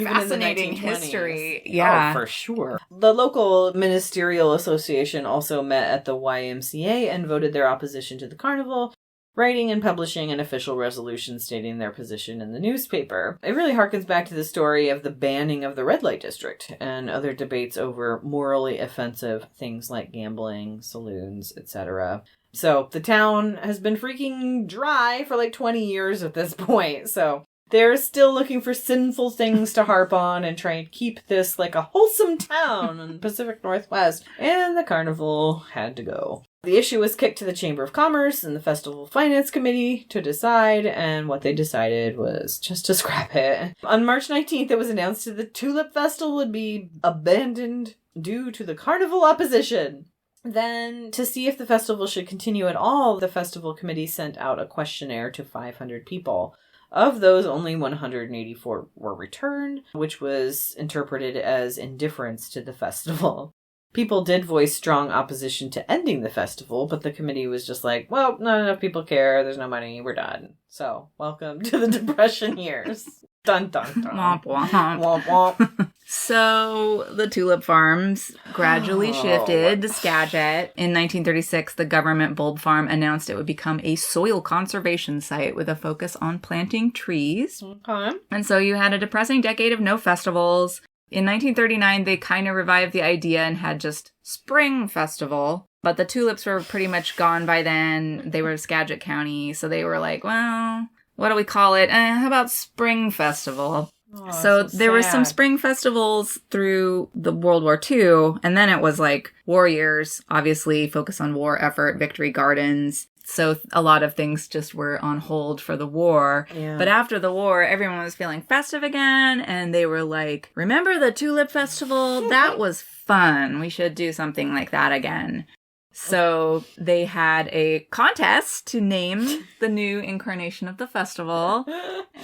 fascinating history. Yeah. Oh, for sure. The local ministerial association also met at the YMCA and voted their opposition to the carnival, writing and publishing an official resolution stating their position in the newspaper. It really harkens back to the story of the banning of the red light district and other debates over morally offensive things like gambling, saloons, etc. So the town has been freaking dry for 20 years at this point, so they're still looking for sinful things to harp on and try and keep this a wholesome town in the Pacific Northwest, and the carnival had to go. The issue was kicked to the Chamber of Commerce and the Festival Finance Committee to decide, and what they decided was just to scrap it. On March 19th, it was announced that the Tulip Festival would be abandoned due to the carnival opposition. Then, to see if the festival should continue at all, the Festival Committee sent out a questionnaire to 500 people. Of those, only 184 were returned, which was interpreted as indifference to the festival. People did voice strong opposition to ending the festival, but the committee was just well, not enough people care, there's no money, we're done. So, welcome to the Depression years. Dun, dun, dun. Womp womp. Womp, womp. So the tulip farms gradually shifted to Skagit. In 1936, the government bulb farm announced it would become a soil conservation site with a focus on planting trees. Okay. And so you had a depressing decade of no festivals. In 1939, they kind of revived the idea and had just Spring Festival. But the tulips were pretty much gone by then. They were Skagit County, so they were like, well, what do we call it? How about Spring Festival? Oh, so there were some sad. spring festivals through the World War II, and then it was like war years, obviously focus on war effort, victory gardens. So a lot of things just were on hold for the war. Yeah. But after the war, everyone was feeling festive again, and they were like, remember the Tulip Festival? That was fun. We should do something like that again. So they had a contest to name the new incarnation of the festival.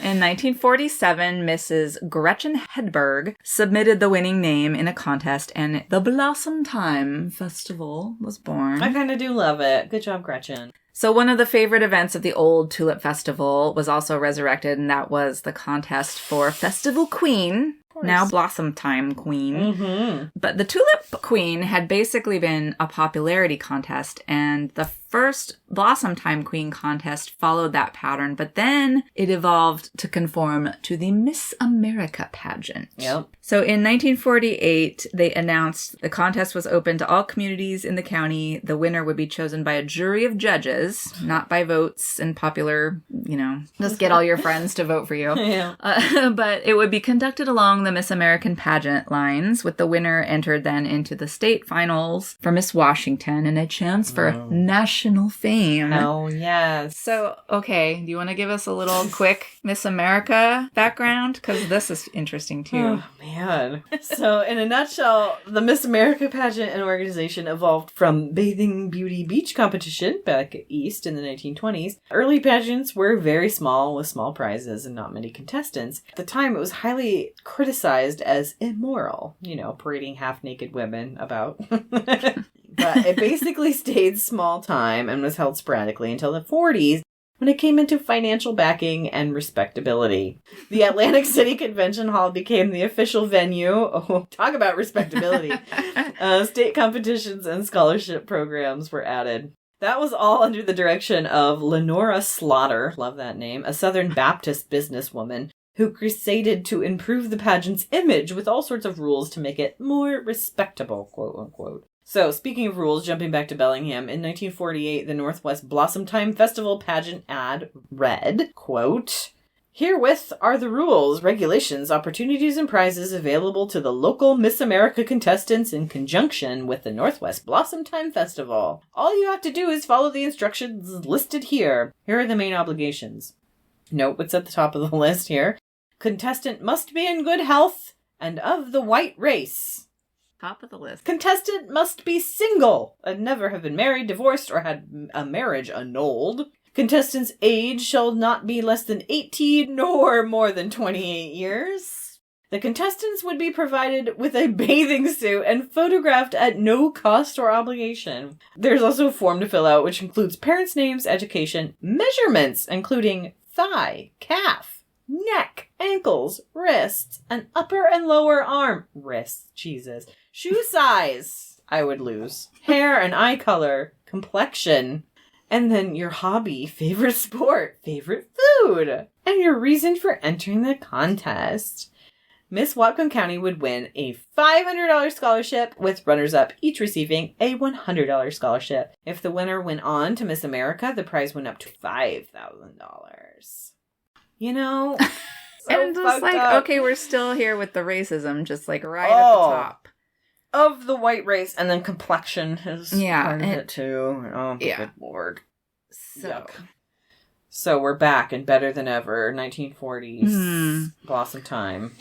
In 1947, Mrs. Gretchen Hedberg submitted the winning name in a contest, and the Blossom Time Festival was born. I kind of do love it. Good job, Gretchen. So one of the favorite events of the old Tulip Festival was also resurrected, and that was the contest for Festival Queen, now Blossom Time Queen. Mm-hmm. But the Tulip Queen had basically been a popularity contest, and the first Blossom Time Queen contest followed that pattern, but then it evolved to conform to the Miss America pageant. Yep. So in 1948, they announced the contest was open to all communities in the county. The winner would be chosen by a jury of judges, not by votes and popular, just get all your friends to vote for you. Yeah. But it would be conducted along the Miss American pageant lines, with the winner entered then into the state finals for Miss Washington and a chance for national fame. Oh, yes. So, okay, do you want to give us a little quick Miss America background? Because this is interesting too. Oh, man. So, in a nutshell, the Miss America pageant and organization evolved from bathing beauty beach competition back east in the 1920s. Early pageants were very small, with small prizes and not many contestants. At the time, it was highly criticized as immoral, parading half-naked women about. But it basically stayed small time and was held sporadically until the 40s, when it came into financial backing and respectability. The Atlantic City Convention Hall became the official venue. Oh, talk about respectability. State competitions and scholarship programs were added. That was all under the direction of Lenora Slaughter, love that name, a Southern Baptist businesswoman who crusaded to improve the pageant's image with all sorts of rules to make it more respectable, quote unquote. So, speaking of rules, jumping back to Bellingham, in 1948, the Northwest Blossom Time Festival pageant ad read, quote, "Herewith are the rules, regulations, opportunities, and prizes available to the local Miss America contestants in conjunction with the Northwest Blossom Time Festival. All you have to do is follow the instructions listed here. Here are the main obligations." Note what's at the top of the list here. Contestant must be in good health and of the white race. Top of the list. Contestant must be single and never have been married, divorced, or had a marriage annulled. Contestant's age shall not be less than 18 nor more than 28 years. The contestants would be provided with a bathing suit and photographed at no cost or obligation. There's also a form to fill out which includes parents' names, education, measurements, including thigh, calf, neck, ankles, wrists, and upper and lower arm. Wrists, Jesus. Shoe size, I would lose. Hair and eye color, complexion. And then your hobby, favorite sport, favorite food, and your reason for entering the contest. Miss Whatcom County would win a $500 scholarship, with runners-up each receiving a $100 scholarship. If the winner went on to Miss America, the prize went up to $5,000. So And just like, up. okay, we're still here with the racism, just like right at the top. Of the white race, and then complexion is part of it too. Oh, good lord. So, Yuck. So we're back and better than ever. 1940s. Blossom time.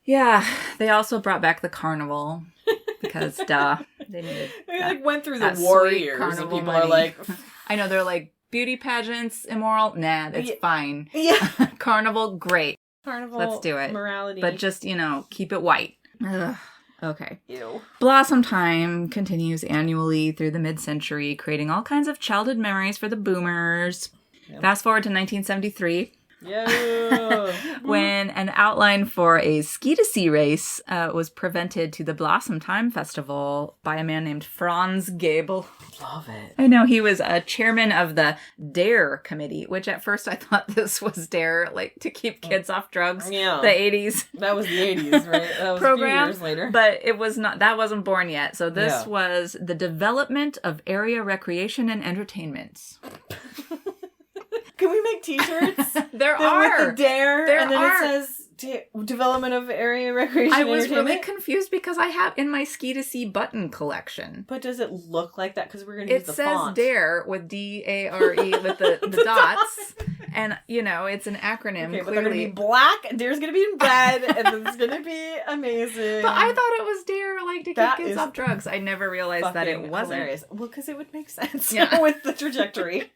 Yeah, they also brought back the carnival because, duh, they needed. They went through the war years, and people are like, I know they're like, beauty pageants immoral. Nah, that's fine. Yeah, carnival, great. Carnival, let's do it. Morality, but just keep it white. Ugh. Okay. Ew. Blossom Time continues annually through the mid-century, creating all kinds of childhood memories for the boomers. Yep. Fast forward to 1973. Yeah. When an outline for a ski-to-sea race was presented to the Blossom Time Festival by a man named Franz Gabel. Love it. I know, he was a chairman of the DARE committee, which at first I thought this was DARE, like to keep kids off drugs. Yeah. The 80s. That was the 80s, right? That was program, a few years later. But it was not, that wasn't born yet. So this was the development of area recreation and entertainment. Can we make t-shirts? There are. With the DARE, There and then are. it says development of area recreation I and was really entertainment? confused because I have in my ski to sea button collection. But does it look like that? Because we're going to use the It says font. DARE with DARE with the dots. And, you know, it's an acronym, Okay, but clearly. they're going to be black, DARE's going to be in red, and it's going to be amazing. But I thought it was DARE, like, to That keep kids is off drugs. I never realized that it fucking wasn't. hilarious. Well, because it would make sense Yeah. with the trajectory.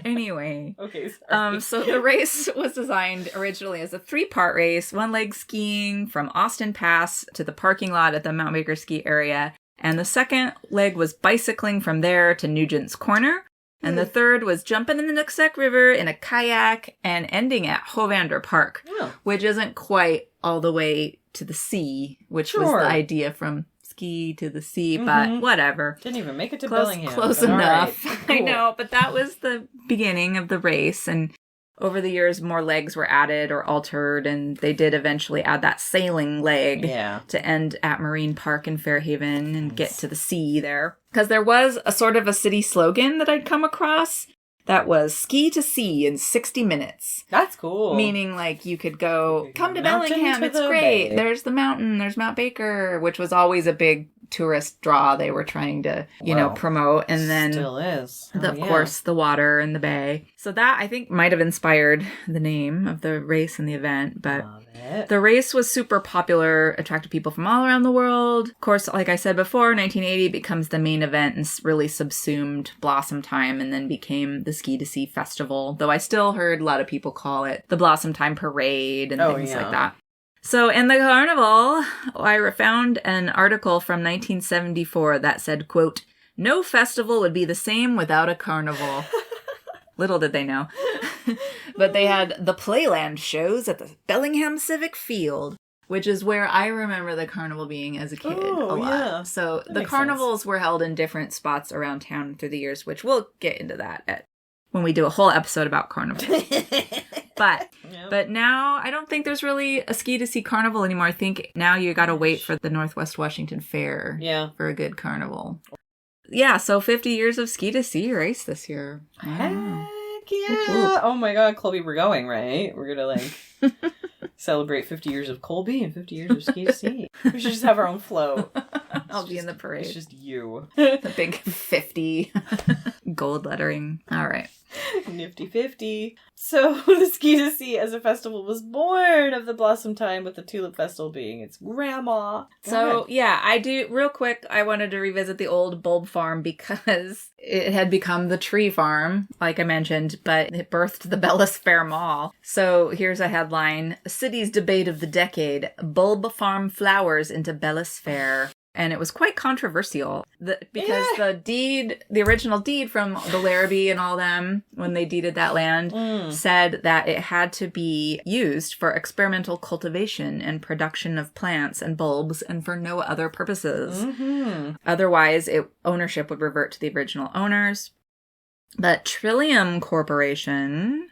Anyway. Okay, sorry. So the race was designed originally as a 3-part race, one leg skiing from Austin Pass to the parking lot at the Mount Baker ski area. And the second leg was bicycling from there to Nugent's Corner. And the third was jumping in the Nooksack River in a kayak and ending at Hovander Park, which isn't quite all the way to the sea, which was the idea from ski to the sea, but whatever. Didn't even make it to Bellingham. Close but enough. all right. Cool. I know, but that was the beginning of the race, and over the years more legs were added or altered, and they did eventually add that sailing leg to end at Marine Park in Fairhaven and get to the sea there. Because there was a sort of a city slogan that I'd come across that was ski to sea in 60 minutes. That's cool. Meaning, like, you could go, come to Mountain Bellingham, to it's the great. bay. There's the mountain, there's Mount Baker, which was always a big tourist draw they were trying to, you know, promote. And then, still is. of course, the water and the bay. So that, I think, might have inspired the name of the race and the event. But the race was super popular, attracted people from all around the world. Of course, like I said before, 1980 becomes the main event and really subsumed Blossom Time and then became the Ski to Sea Festival. Though I still heard a lot of people call it the Blossom Time Parade and things like that. So in the carnival, I found an article from 1974 that said, quote, "No festival would be the same without a carnival." Little did they know. But they had the Playland shows at the Bellingham Civic Field, which is where I remember the carnival being as a kid a lot. Yeah. So the carnivals were held in different spots around town through the years, which we'll get into that when we do a whole episode about carnivals. But now I don't think there's really a ski to sea carnival anymore. I think now you got to wait for the Northwest Washington Fair for a good carnival. Yeah, so 50 years of ski to sea race this year. Heck yeah. Oh my God, Colby, we're going, right? We're going to celebrate 50 years of Colby and 50 years of ski to sea. We should just have our own float. I'll be in the parade. It's just you. The big 50 gold lettering. All right. Nifty 50. So the Ski to Sea as a festival was born of the Blossom Time, with the Tulip Festival being its grandma. So yeah, I do real quick. I wanted to revisit the old bulb farm because it had become the tree farm, like I mentioned, but it birthed the Bellis Fair Mall. So here's a headline: City's debate of the decade: Bulb farm flowers into Bellis Fair. And it was quite controversial because the original deed from the Larrabee and all them, when they deeded that land, said that it had to be used for experimental cultivation and production of plants and bulbs and for no other purposes. Otherwise, ownership would revert to the original owners. But Trillium Corporation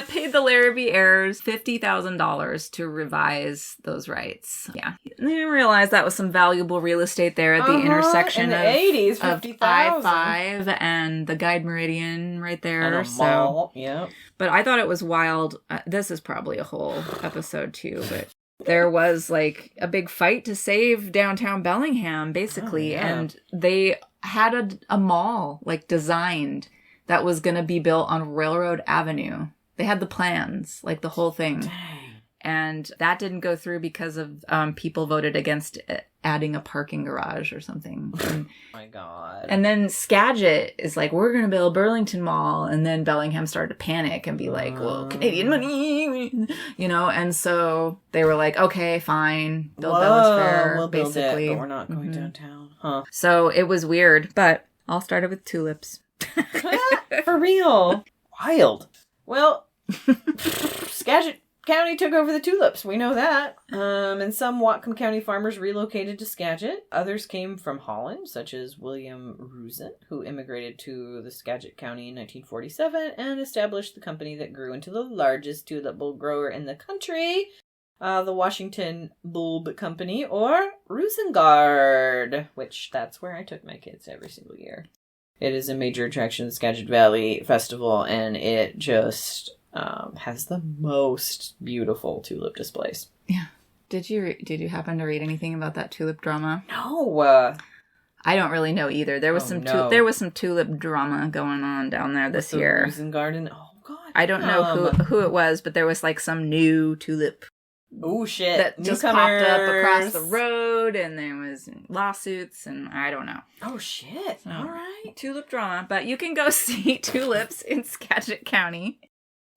paid the Larrabee heirs $50,000 to revise those rights. Yeah. They didn't realize that was some valuable real estate there at the intersection in the 80s, of 50,000. I-5 and the Guide Meridian right there. And a mall. Yep. But I thought it was wild. This is probably a whole episode too, but there was like a big fight to save downtown Bellingham, basically. And they had a mall like designed that was going to be built on Railroad Avenue. They had the plans, like the whole thing. Dang. And that didn't go through because of people voted against adding a parking garage or something. And, oh my God. And then Skagit is like, we're going to build Burlington Mall. And then Bellingham started to panic and be like, well, Canadian money, you know? And so they were like, okay, fine. Build Bellis Fair, we'll build basically. It, but we're not going downtown. Huh. So it was weird, but all started with tulips. For real. Wild. Well, Skagit County took over the tulips. We know that. And some Whatcom County farmers relocated to Skagit. Others came from Holland, such as William Roosen, who immigrated to the Skagit County in 1947 and established the company that grew into the largest tulip bulb grower in the country, the Washington Bulb Company, or Rosengard, which that's where I took my kids every single year. It is a major attraction of the Skagit Valley Festival, and it just has the most beautiful tulip displays. Yeah. Did you happen to read anything about that tulip drama? No. I don't really know either. There was there was some tulip drama going on down there this year. Garden. Oh God. I don't know who it was, but there was like some new tulip. Oh shit! That just popped up across the road, and there was lawsuits, and I don't know. Oh shit! So, all right, tulip drama, but you can go see tulips in Skagit County.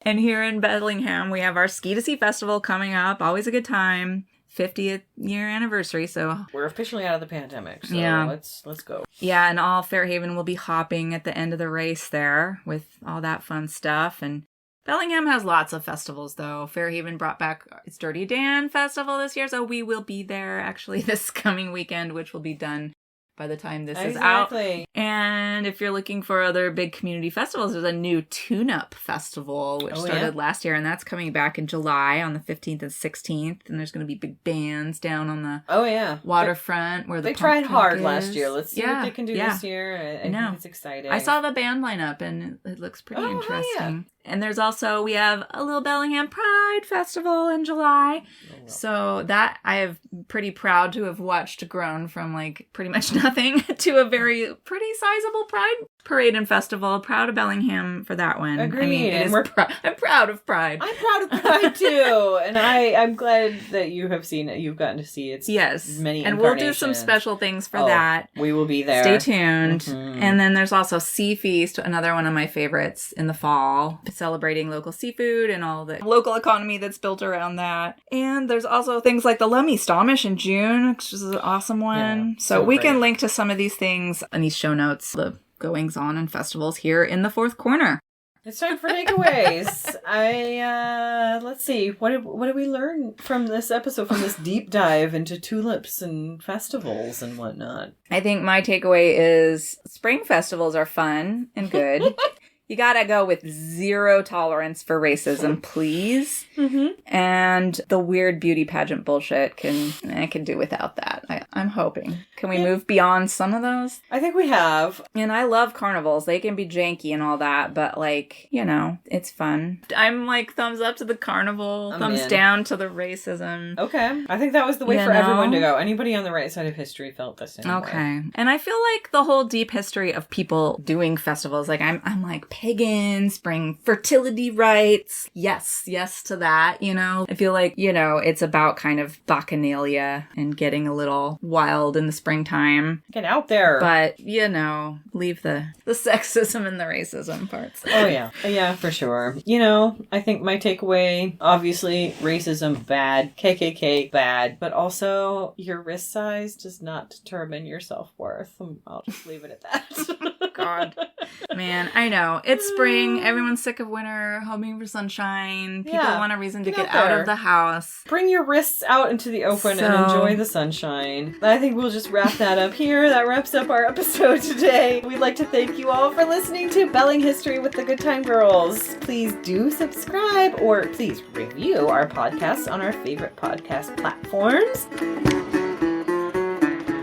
And here in Bellingham, we have our Ski to Sea Festival coming up. Always a good time. 50th year anniversary, so we're officially out of the pandemic. So yeah, let's go. Yeah, and all Fairhaven will be hopping at the end of the race there with all that fun stuff. And Bellingham has lots of festivals, though. Fairhaven brought back its Dirty Dan Festival this year, so we will be there actually this coming weekend, which will be done by the time this is out. And if you're looking for other big community festivals, there's a new Tune-Up Festival, which started last year, and that's coming back in July on the 15th and 16th. And there's going to be big bands down on the waterfront where the they tried hard is. Last year. Let's see what they can do this year. I think it's exciting. I saw the band lineup, and it looks pretty interesting. And there's also, we have a little Bellingham Pride Festival in July. So that I am pretty proud to have watched grown from like pretty much nothing to a pretty sizable Pride parade and festival. Proud of Bellingham for that one. Agreed. I mean, I'm proud of Pride. I'm proud of Pride too. And I'm glad that you have seen it. You've gotten to see its many and we'll do some special things for that. We will be there. Stay tuned. Mm-hmm. And then there's also Sea Feast, another one of my favorites in the fall, celebrating local seafood and all the local economy that's built around that. And there's also things like the Lummi Stomish in June, which is an awesome one. Yeah, so we can link to some of these things in these show notes, the goings on and festivals here in the fourth corner. It's time for takeaways. Let's see. What did we learn from this episode, from this deep dive into tulips and festivals and whatnot? I think my takeaway is spring festivals are fun and good. You gotta go with zero tolerance for racism, please. Mm-hmm. And the weird beauty pageant bullshit I can do without that. I'm hoping. Can we move beyond some of those? I think we have. And I love carnivals. They can be janky and all that, but it's fun. I'm like thumbs up to the carnival, thumbs down to the racism. Okay. I think that was the way for everyone to go. Anybody on the right side of history felt the same way. Okay. And I feel like the whole deep history of people doing festivals, like I'm like pagans, bring fertility rites. Yes to that, I feel like, it's about kind of bacchanalia and getting a little wild in the springtime. Get out there. But, leave the sexism and the racism parts. Oh, yeah. Yeah, for sure. I think my takeaway, obviously, racism, bad. KKK, bad. But also, your wrist size does not determine your self-worth. I'll just leave it at that. God. Man, I know. It's spring. Everyone's sick of winter, hoping for sunshine. People want a reason to get out of the house. Bring your wrists out into the open and enjoy the sunshine. I think we'll just wrap that up here. That wraps up our episode today. We'd like to thank you all for listening to Belling History with the Good Time Girls. Please do subscribe or please review our podcast on our favorite podcast platforms.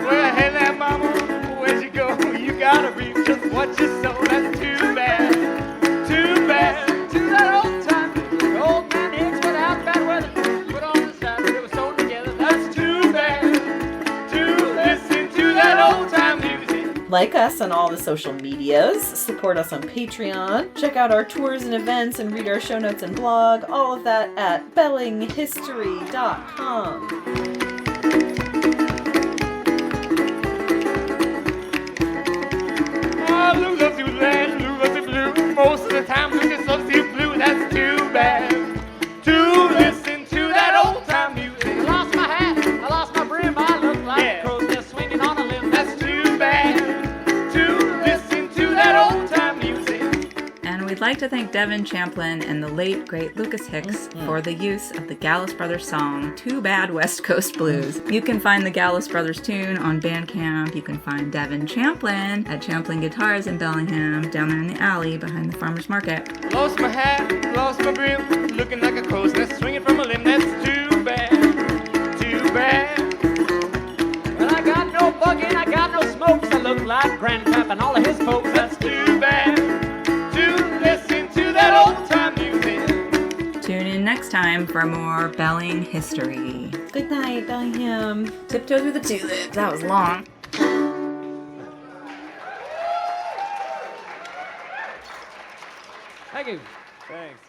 Well, hey there, mama, where'd you go? You gotta reap just what you sow. That's too bad, too bad. To that old time, the old man hicks without bad weather. Put on the side, they were sewn together. That's too bad. To listen to that old time music. Like us on all the social medias, support us on Patreon, check out our tours and events, and read our show notes and blog. All of that at BellingHistory.com. Blue loves you red, blue loves you blue. Most of the time, blue just loves you blue. That's too bad. To listen to that old time music. I lost my hat, I lost my brim. I look like a crow's nest swinging on a limb. That's too bad. To listen to that old time music. And we We'd like to thank Devin Champlin and the late, great Lucas Hicks for the use of the Gallus Brothers song, Too Bad West Coast Blues. You can find the Gallus Brothers tune on Bandcamp. You can find Devin Champlin at Champlin Guitars in Bellingham, down there in the alley behind the farmer's market. Lost my hat, lost my brim, looking like a crow's nest, swinging from a limb. That's too bad, too bad. Well, I got no bugging, I got no smokes. I look like Grandpap and all of his folks. That's too bad to listen to that old time music. Tune in next time for more Belling history. Good night, Bellingham. Tiptoe through the tulip. That was long. Thank you. Thanks.